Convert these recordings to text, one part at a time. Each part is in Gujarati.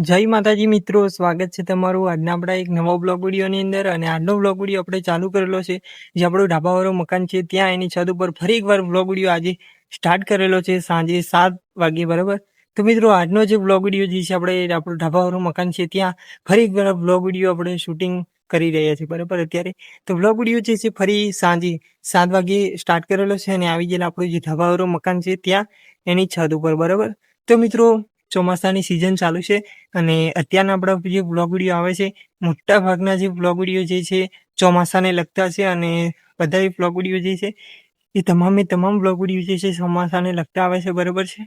જય માતાજી મિત્રો, સ્વાગત છે તમારું આજના આપણા એક નવા બ્લોગ વિડીયોની અંદર. અને આજનો બ્લોગ વિડીયો આપણે ચાલુ કરેલો છે જે આપણું ઢાબાવાળું મકાન છે ત્યાં એની છત ઉપર ફરી એકવાર બ્લોગ વિડીયો આજે સ્ટાર્ટ કરેલો છે સાંજે 7 વાગે બરાબર. તો મિત્રો આજનો જે બ્લોગ વિડીયો જે છે આપણે આપણું ઢાબાવાળું મકાન છે ત્યાં ફરી એકવાર બ્લોગ વિડીયો આપણે શૂટિંગ કરી રહ્યા છીએ બરાબર અત્યારે. તો બ્લોગ વિડીયો જે છે ફરી સાંજે 7 વાગે સ્ટાર્ટ કરેલો છે અને આવી ગયેલા આપણું જે ઢાબાવાળું મકાન છે ત્યાં એની છત ઉપર બરાબર. તો મિત્રો ચોમાસાની સિઝન ચાલુ છે અને અત્યારના આપણા જે બ્લોગ વિડીયો આવે છે મોટા ભાગના જે બ્લોગ વિડીયો જે છે ચોમાસાને લગતા છે. અને બધા બ્લોગ વિડીયો જે છે એ તમામ બ્લોગ વિડીયો જે છે ચોમાસાને લગતા આવે છે બરાબર છે.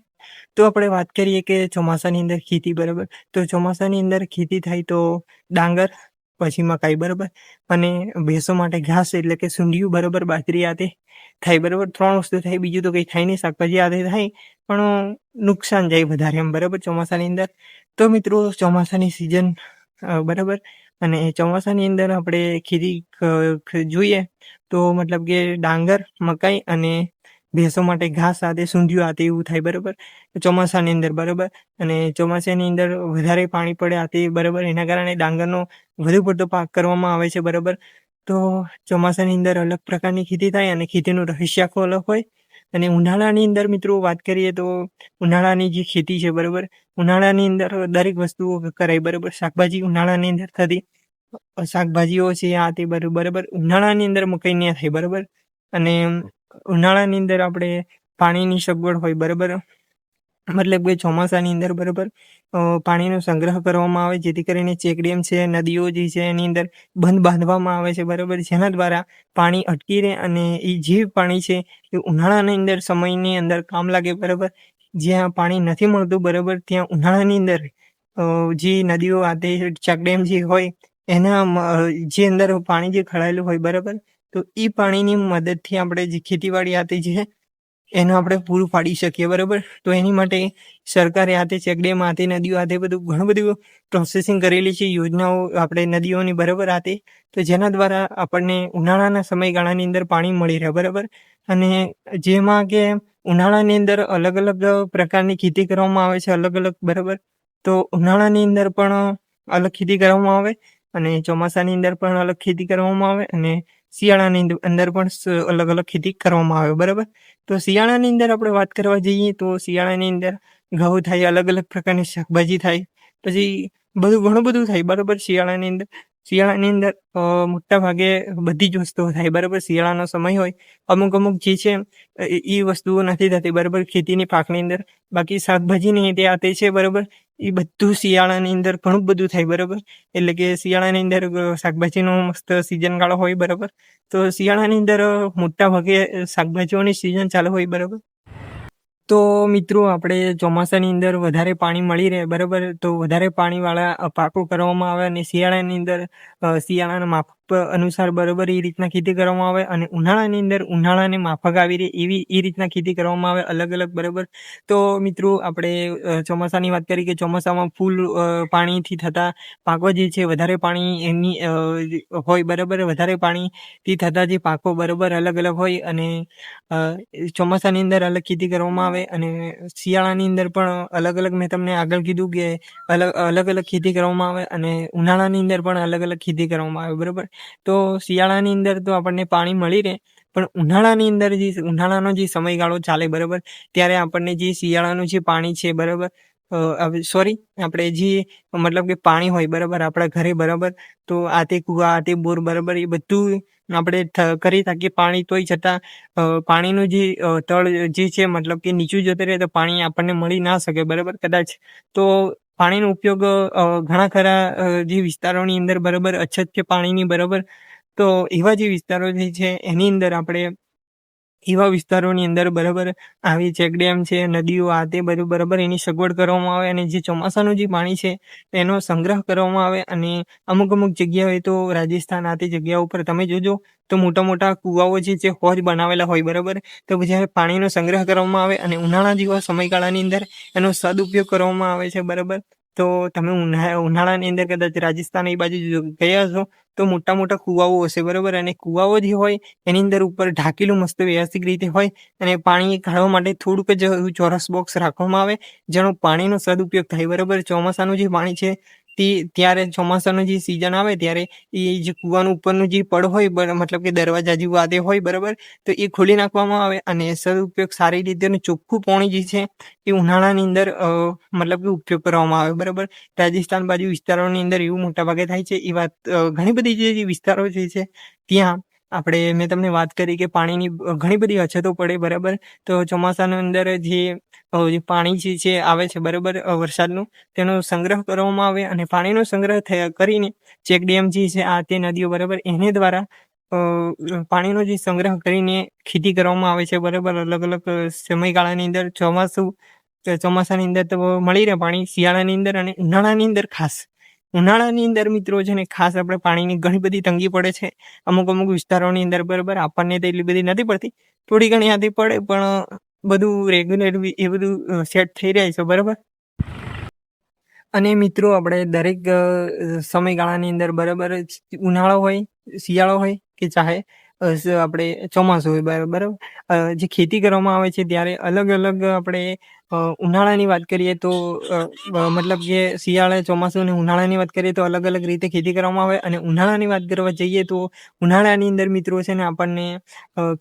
તો આપણે વાત કરીએ કે ચોમાસાની અંદર ખેતી બરાબર. તો ચોમાસાની અંદર ખેતી થાય તો ડાંગર, પછી મકાઈ બરાબર, અને ભેંસો માટે ઘાસ એટલે કે સૂંઢિયું બરાબર, બાજરી આતે થાય બરાબર. 3 વસ્તુ થાય, બીજું તો કંઈ થાય નહીં. શાકભાજી આતે થાય પણ નુકસાન જાય વધારે એમ બરાબર ચોમાસાની અંદર. તો મિત્રો ચોમાસાની સિઝન બરાબર, અને ચોમાસાની અંદર આપણે ખેતી જોઈએ તો મતલબ કે ડાંગર, મકાઈ અને ભેંસો માટે ઘાસ સાથે સૂંઢિયું આતે એવું થાય બરાબર ચોમાસાની અંદર બરાબર. અને ચોમાસાની અંદર વધારે પાણી પડે આતે બરાબર, એના કારણે ડાંગરનો વધુ પડતો પાક કરવામાં આવે છે બરાબર. તો ચોમાસાની અંદર અલગ પ્રકારની ખેતી થાય અને ખેતીનું રહસ્ય આખું અલગ હોય. અને ઉનાળાની અંદર મિત્રો વાત કરીએ તો ઉનાળાની જે ખેતી છે બરાબર, ઉનાળાની અંદર દરેક વસ્તુઓ કરાય બરાબર. શાકભાજી ઉનાળાની અંદર થતી શાકભાજીઓ છે આ તે બરાબર. ઉનાળાની અંદર મકાઈ ન થાય બરાબર. અને ઉનાળાની અંદર આપણે પાણીની સગવડ હોય બરાબર, મતલબ કે ચોમાસાની અંદર બરાબર પાણીનો સંગ્રહ કરવામાં આવે જેથી કરીને ચેકડેમ છે, નદીઓ જે છે એની અંદર બંધ બાંધવામાં આવે છે બરાબર, જેના દ્વારા પાણી અટકી રહે અને એ જે પાણી છે એ ઉનાળાની અંદર સમયની અંદર કામ લાગે બરાબર. જ્યાં પાણી નથી મળતું બરાબર ત્યાં ઉનાળાની અંદર જે નદીઓ આતે ચેકડેમ જે હોય એના જે અંદર પાણી જે ખળાયેલું હોય બરાબર, તો એ પાણીની મદદથી આપણે જે ખેતીવાડી આતે છે એનું આપણે પૂરું પાડી શકીએ બરાબર. તો એની માટે સરકારે આતે ચેકડેમ આતે નદીઓ આતે ઘણું બધું પ્રોસેસિંગ કરેલી છે, યોજનાઓ આપણે નદીઓની બરાબર આતે, તો જેના દ્વારા આપણને ઉનાળાના સમયગાળાની અંદર પાણી મળી રહે બરાબર. અને જેમાં કે ઉનાળાની અંદર અલગ અલગ પ્રકારની ખેતી કરવામાં આવે છે અલગ અલગ બરાબર. તો ઉનાળાની અંદર પણ અલગ ખેતી કરવામાં આવે અને ચોમાસાની અંદર પણ અલગ ખેતી કરવામાં આવે અને શિયાળાની અંદર પણ અલગ અલગ ખેતી કરવામાં આવે બરાબર. તો શિયાળાની અંદર આપણે વાત કરવા જઈએ તો શિયાળાની અંદર ઘઉં થાય, અલગ અલગ પ્રકારની શાકભાજી થાય, પછી ઘણું બધું થાય બરાબર. શિયાળાની અંદર મોટા ભાગે બધી જ વસ્તુઓ થાય બરાબર. શિયાળાનો સમય હોય અમુક જે છે એ વસ્તુઓ નથી થતી બરાબર ખેતીની પાકની અંદર. બાકી શાકભાજીની તે આતે છે બરાબર, એ બધું શિયાળાની અંદર ઘણું બધું થાય બરાબર. એટલે કે શિયાળાની અંદર શાકભાજીનો મસ્ત સિઝન ગાળો હોય બરાબર. તો શિયાળાની અંદર મોટા ભાગે શાકભાજીઓની સિઝન ચાલુ હોય બરાબર. તો મિત્રો આપણે ચોમાસાની અંદર વધારે પાણી મળી રહે બરાબર, તો વધારે પાણીવાળા પાકો કરવામાં આવે અને શિયાળાની અંદર શિયાળાના માફક અનુસાર બરાબર એ રીતના ખેતી કરવામાં આવે. અને ઉનાળાની અંદર ઉનાળાને માફક આવી રહે એવી એ રીતના ખેતી કરવામાં આવે અલગ અલગ બરાબર. તો મિત્રો આપણે ચોમાસાની વાત કરી કે ચોમાસામાં ફૂલ પાણીથી થતા પાકો જે છે વધારે પાણી એમની હોય બરાબર, વધારે પાણીથી થતા જે પાકો બરાબર અલગ અલગ હોય. અને ચોમાસાની અંદર અલગ ખેતી કરવામાં આવે અને શિયાળાની અંદર પણ અલગ અલગ, મેં તમને આગળ કીધું કે અલગ અલગ ખેતી કરવામાં આવે અને ઉનાળાની અંદર પણ અલગ અલગ ખેતી કરવામાં આવે બરાબર. તો શિયાળાની અંદર તો આપણને પાણી મળી રહે, પણ ઉનાળાની અંદર ઉનાળાનો જે સમયગાળો ચાલે બરાબર ત્યારે આપણને જે શિયાળાનું જે પાણી છે બરાબર, આપણે જે મતલબ કે પાણી હોય બરાબર આપણા ઘરે બરાબર, તો આતે કુવા આતે બોર બરાબર એ બધું આપણે કરી શકીએ પાણી, તોય છતાં પાણીનું જે તળ જે છે મતલબ કે નીચું જતું રહે તો પાણી આપણને મળી ના શકે બરાબર કદાચ. તો પાણીનો ઉપયોગ ઘણા ખરા જે વિસ્તારોની અંદર બરાબર અછત છે પાણીની બરાબર, તો એવા જે વિસ્તારો જે છે એની અંદર આપણે એવા વિસ્તારોની અંદર બરાબર આવી ચેકડેમ છે, નદીઓ આ તે બધું બરાબર એની સગવડ કરવામાં આવે અને જે ચોમાસાનું જે પાણી છે એનો સંગ્રહ કરવામાં આવે. અને અમુક જગ્યાએ તો રાજસ્થાન આ તે જગ્યાઓ ઉપર તમે જોજો તો મોટા મોટા કુવાઓ જે છે હોજ બનાવેલા હોય બરાબર. તો પછી પાણીનો સંગ્રહ કરવામાં આવે અને ઉનાળા જેવા સમયગાળાની અંદર એનો સદુપયોગ કરવામાં આવે છે બરાબર. તો તમે ઉનાળાની અંદર કદાચ રાજસ્થાન એ બાજુ ગયા હશો તો મોટા મોટા કુવાઓ હશે, બરાબર. અને કુવાઓ જે હોય એની અંદર ઉપર ઢાંકેલું મસ્ત વ્યવસ્થિત રીતે હોય અને પાણી કાઢવા માટે થોડુંક જ ચોરસ બોક્સ રાખવામાં આવે જેનો પાણીનો સદુપયોગ થાય, બરાબર. ચોમાસાનું જે પાણી છે તે ત્યારે ચોમાસાનું જે સિઝન આવે ત્યારે એ જે કુવાનું ઉપરનું જે પડ હોય, મતલબ કે દરવાજા જેવું આદે હોય, બરાબર, તો એ ખોલી નાખવામાં આવે અને સદુપયોગ સારી રીતે અને ચોખ્ખું પાણી જે છે એ ઉનાળાની અંદર મતલબ કે ઉપયોગ કરવામાં આવે, બરાબર. રાજસ્થાન બાજુ વિસ્તારોની અંદર એવું મોટા ભાગે થાય છે. એ વાત ઘણી બધી જે વિસ્તારો જે છે ત્યાં મેં તમને વાત કરી કે પાણીની ઘણી બધી અછતો પડે, બરાબર. તો ચોમાસાની અંદર જે પાણી જે છે આવે છે, બરાબર, વરસાદનું, તેનો સંગ્રહ કરવામાં આવે અને પાણીનો સંગ્રહ કરીને ચેક ડેમ જે છે આ તે નદીઓ, બરાબર, એને દ્વારા પાણીનો જે સંગ્રહ કરીને ખેતી કરવામાં આવે છે, બરાબર. અલગ અલગ સમયગાળાની અંદર ચોમાસાની અંદર તો મળી રહે પાણી, શિયાળાની અંદર અને ઉનાળાની અંદર ખાસ. ઉનાળાની અંદર મિત્રો છે ને ખાસ આપણે પાણીની ઘણી બધી તંગી પડે છે અમુક વિસ્તારોની અંદર, બરાબર. આપણને તો એટલી બધી નથી પડતી, થોડી ઘણી આથી પડે, પણ બધું રેગ્યુલર એ બધું સેટ થઈ જાય છે, બરાબર. અને મિત્રો આપણે દરેક સમયગાળાની અંદર, બરાબર, ઉનાળો હોય, શિયાળો હોય કે ચાહે આપણે ચોમાસું હોય, બરાબર, જે ખેતી કરવામાં આવે છે ત્યારે અલગ અલગ આપણે ઉનાળાની વાત કરીએ તો મતલબ કે શિયાળે, ચોમાસું અને ઉનાળાની વાત કરીએ તો અલગ અલગ રીતે ખેતી કરવામાં આવે. અને ઉનાળાની વાત કરવા જઈએ તો ઉનાળાની અંદર મિત્રો છે ને આપણને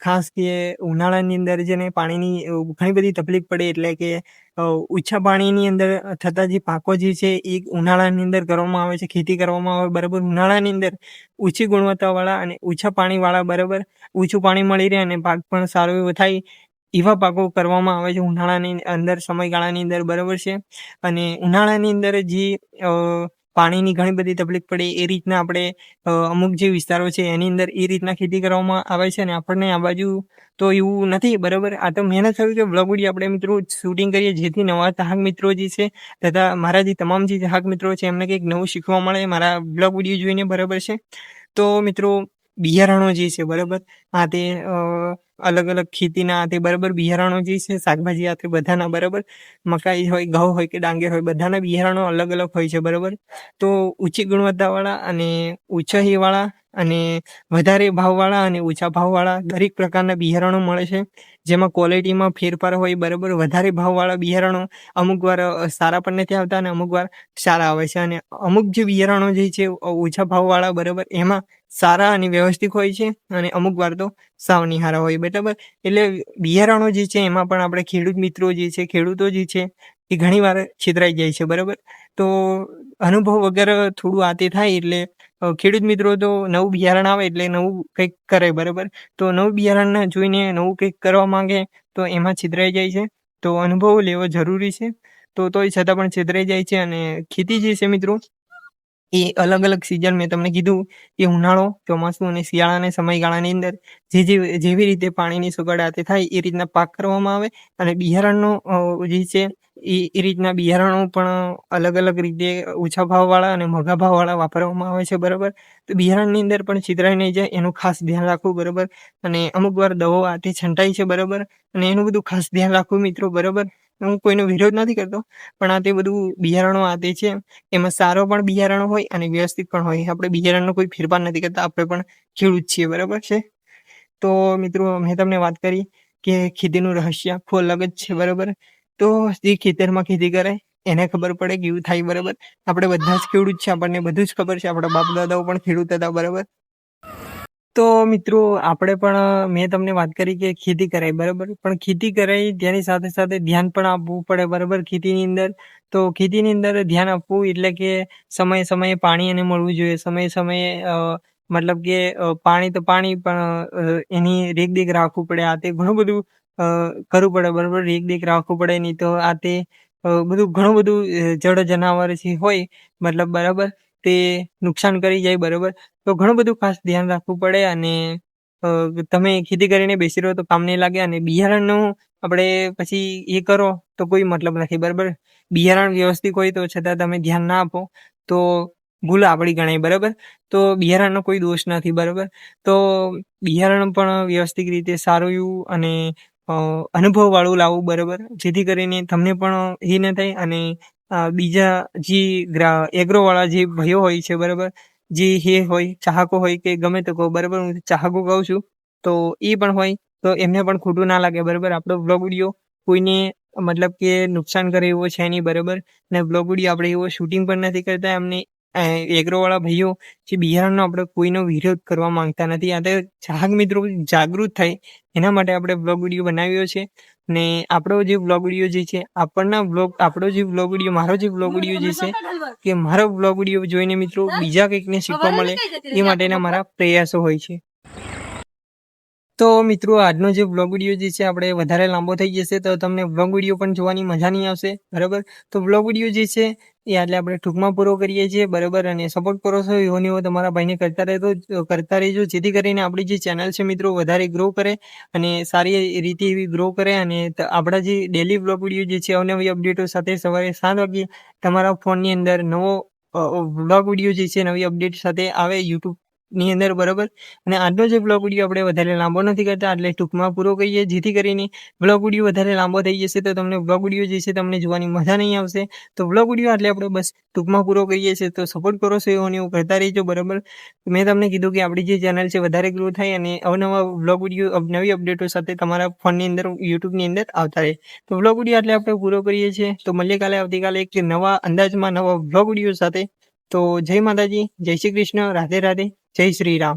ખાસ કે ઉનાળાની અંદર છે ને પાણીની ઘણી બધી તકલીફ પડે, એટલે કે ઓછા પાણીની અંદર થતા જે પાકો જે છે એ ઉનાળાની અંદર કરવામાં આવે છે, ખેતી કરવામાં આવે, બરાબર. ઉનાળાની અંદર ઓછી ગુણવત્તાવાળા અને ઓછા પાણીવાળા, બરાબર, ઓછું પાણી મળી રહે અને પાક પણ સારો એવો થાય એવા પાકો કરવામાં આવે છે ઉનાળાની અંદર સમયગાળાની અંદર, બરાબર છે. અને ઉનાળાની અંદર જે પાણીની ઘણી બધી તકલીફ પડે એ રીતના આપણે અમુક જે વિસ્તારો છે એની અંદર એ રીતના ખેતી કરવામાં આવે છે. અને આપણને આ બાજુ તો એવું નથી, બરાબર. આ તો મહેનત થયું કે બ્લોગ વિડીયો આપણે મિત્રો શૂટિંગ કરીએ જેથી નવા ચાહક મિત્રો જે છે તથા મારા જે તમામ જે ચાહક મિત્રો છે એમને કંઈક નવું શીખવા મળે મારા બ્લોગ વિડીયો જોઈને, બરાબર છે. તો મિત્રો બિયારણો જે છે, બરાબર, આ તે અલગ અલગ ખેતીના તે, બરાબર, બિયારણો જે છે શાકભાજી આ તે બધાના, બરાબર, મકાઈ હોય, ઘઉં હોય કે ડાંગર હોય, બધાના બિયારણો અલગ અલગ હોય છે, બરાબર. તો ઊંચી ગુણવત્તાવાળા અને ઊંચાઈવાળા અને વધારે ભાવવાળા અને ઓછા ભાવવાળા દરેક પ્રકારના બિયારણો મળે છે, જેમાં ક્વોલિટીમાં ફેરફાર હોય, બરાબર. વધારે ભાવવાળા બિયારણો અમુક વાર સારા પણ નથી આવતા અને અમુક વાર સારા આવે છે. અને અમુક જે બિયારણો જે છે ઓછા ભાવવાળા, બરાબર, એમાં સારા અને વ્યવસ્થિત હોય છે અને અમુક વાર તો સાવ નિહારા હોય, બરાબર. એટલે બિયારણો જે છે એમાં પણ આપણે ખેડૂત મિત્રો જે છે, ખેડૂતો જે છે એ ઘણી વાર છેતરાઈ જાય છે, બરાબર. તો અનુભવ વગર થોડું આ તે થાય એટલે ખેડૂત મિત્રો તો નવું બિયારણ આવે એટલે નવું કંઈક કરે, બરાબર. તો નવું બિયારણ જોઈને નવું કંઈક કરવા માંગે તો એમાં છેતરાઈ જાય છે. તો અનુભવ લેવો જરૂરી છે. તો તોય છતાં પણ છેતરાઈ જાય છે. અને ખેતી જે છે મિત્રો એ અલગ અલગ સિઝન મેં તમને કીધું કે ઉનાળો, ચોમાસું અને શિયાળાના સમયગાળાની અંદર જેવી રીતે પાણીની સગવડ થાય એ રીતના પાક કરવામાં આવે. અને બિયારણનો જે છે એ રીતના બિયારણો પણ અલગ અલગ રીતે ઓછા ભાવવાળા અને મોંઘા ભાવવાળા વાપરવામાં આવે છે, બરાબર. તો બિયારણની અંદર પણ છિદ્રાઈ નહીં જાય એનું ખાસ ધ્યાન રાખવું, બરાબર. અને અમુક વાર દવાઓ આ તે છંટાય છે, બરાબર. અને એનું બધું ખાસ ધ્યાન રાખવું મિત્રો, બરાબર. હું કોઈનો વિરોધ નથી કરતો, પણ આ તે બધું બિયારણો આ તે છે એમાં સારો પણ બિયારણો હોય અને વ્યવસ્થિત પણ હોય. આપણે બિયારણનો કોઈ ફેરફાર નથી કરતા, આપણે પણ ખેડૂત છીએ, બરાબર છે. તો મિત્રો મેં તમને વાત કરી કે ખેતીનું રહસ્ય આખું અલગ જ છે, બરાબર. તો જે ખેતરમાં ખેતી કરે એને ખબર પડે કેવું થાય, બરાબર. આપણે બધા જ ખેડૂત છે, આપણને બધું જ ખબર છે, આપણા બાપ દાદાઓ પણ ખેડૂત હતા, બરાબર. તો મિત્રો આપણે પણ મેં તમને વાત કરી કે ખેતી કરાય, બરાબર, પણ ખેતી કરાય તેની સાથે સાથે ધ્યાન પણ આપવું પડે, બરાબર. ખેતીની અંદર તો ખેતીની અંદર ધ્યાન આપવું એટલે કે સમયે સમયે પાણી એને મળવું જોઈએ, સમયે સમયે મતલબ કે પાણી તો પાણી પણ એની રેખદેખ રાખવું પડે, આ તે ઘણું બધું કરવું પડે, બરાબર. રેખદેખ રાખવું પડે, નહીં તો આ તે બધું ઘણું બધું જળ જનાવર જે હોય મતલબ, બરાબર, તે નુકસાન કરી જાય, બરાબર. તો ઘણું બધું ખાસ ધ્યાન રાખવું પડે. અને તમે ખેતી કરીને બેસી રહો તો કામ નહીં લાગે. અને બિયારણનું આપણે પછી એ કરો તો કોઈ મતલબ નથી, બરાબર. બિયારણ વ્યવસ્થિત હોય તો છતાં તમે ધ્યાન ના આપો તો ભૂલ આપણી ગણાય, બરાબર. તો બિયારણનો કોઈ દોષ નથી, બરાબર. તો બિયારણ પણ વ્યવસ્થિત રીતે સારું એવું અને અનુભવવાળું લાવવું, બરાબર, જેથી કરીને તમને પણ એ ન થાય અને બીજા જે એગ્રોવાળા જે ભાઈઓ હોય છે બરાબર, જે હોય ચાહકો હોય કે ગમે તે કહો બરાબર, હું ચાહકો કહું છું, તો એ પણ હોય તો એમને પણ ખોટું ના લાગે બરાબર. આપણો બ્લોગ વિડીયો કોઈને મતલબ કે નુકસાન કરે એવો છે નહીં બરાબર. ને બ્લોગ વિડીયો આપણે એવો શૂટિંગ પણ નથી કરતા. એમને એગ્રોવાળા ભાઈઓ જે બિહારનો આપણે કોઈનો વિરોધ કરવા માંગતા નથી. આ તો ચાહક મિત્રો જાગૃત થાય એના માટે આપણે બ્લોગ વિડીયો બનાવ્યો છે. ને આપણો જે બ્લોગ વિડીયો જે છે આપણો જે બ્લોગ વિડીયો મારો જે બ્લોગ વિડીયો જે છે કે મારો બ્લોગ વિડીયો જોઈને મિત્રો બીજા કંઈકને શીખવા મળે એ માટેના મારા પ્રયાસો હોય છે. તો મિત્રો આજનો જે બ્લોગ વિડીયો જે છે આપણે વધારે લાંબો થઈ જશે તો તમને બ્લોગ વિડીયો પણ જોવાની મજા નહીં આવશે બરાબર. તો બ્લોગ વિડીયો જે છે એ એટલે આપણે ટૂંકમાં પૂરો કરીએ છીએ બરાબર. અને સપોર્ટ કરો છો એવો ને એવો તમારા ભાઈને કરતા રહેજો, જેથી કરીને આપણી જે ચેનલ છે મિત્રો વધારે ગ્રો કરે અને સારી રીતે એવી ગ્રો કરે. અને આપણા જે ડેલી બ્લોગ વિડીયો જે છે અવનવી અપડેટો સાથે સવારે 7 વાગે તમારા ફોનની અંદર નવો બ્લોગ વિડીયો જે છે નવી અપડેટ સાથે આવે યુટ્યુબની અંદર બરાબર. અને આજનો જે બ્લોગ વિડીયો આપણે વધારે લાંબો નથી કરતા એટલે ટૂંકમાં પૂરો કરીએ, જેથી કરીને બ્લોગ વિડીયો વધારે લાંબો થઈ જશે તો તમને બ્લોગ વિડીયો જે છે તમને જોવાની મજા નહીં આવશે. તો બ્લોગ વિડીયો એટલે આપણે બસ ટૂંકમાં પૂરો કરીએ છીએ. તો સપોર્ટ કરો છો એવું એવું કરતા રહીજો બરાબર. મેં તમને કીધું કે આપણી જે ચેનલ છે વધારે ગ્રો થાય અને અવનવા બ્લોગ વિડીયો નવી અપડેટો સાથે તમારા ફોનની અંદર યુટ્યુબની અંદર આવતા રહે. તો બ્લોગ વિડીયો એટલે આપણે પૂરો કરીએ છીએ. તો મળીએ આવતીકાલે એક નવા અંદાજમાં નવા બ્લોગ વિડીયો સાથે. તો જય માતાજી, જય શ્રી કૃષ્ણ, રાધે રાધે, જય શ્રી રામ.